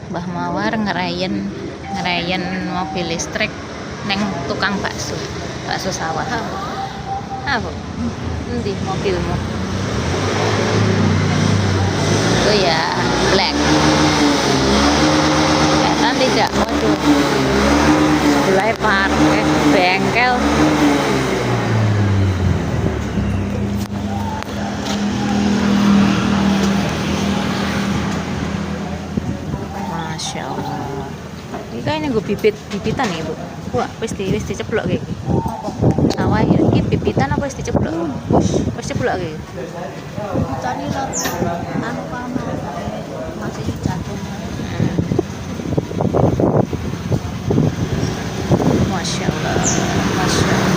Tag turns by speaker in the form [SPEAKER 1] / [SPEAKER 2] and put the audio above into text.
[SPEAKER 1] Mbah Mawar ngerayen mobil listrik neng tukang bakso sawah. Apa? Nanti mobilmu itu ya black. Kelihatan tidak? Waduh, sebelah parkir bengkel. Masya Allah. Ini kayaknya gue bibitan nih bu. Wah, wis diceplok kayak. Sawah ini bibitan apa wis diceplok? Wis ceplok kayak.
[SPEAKER 2] Tadi anu masih jatuh.
[SPEAKER 1] Masya Allah, Masya Allah.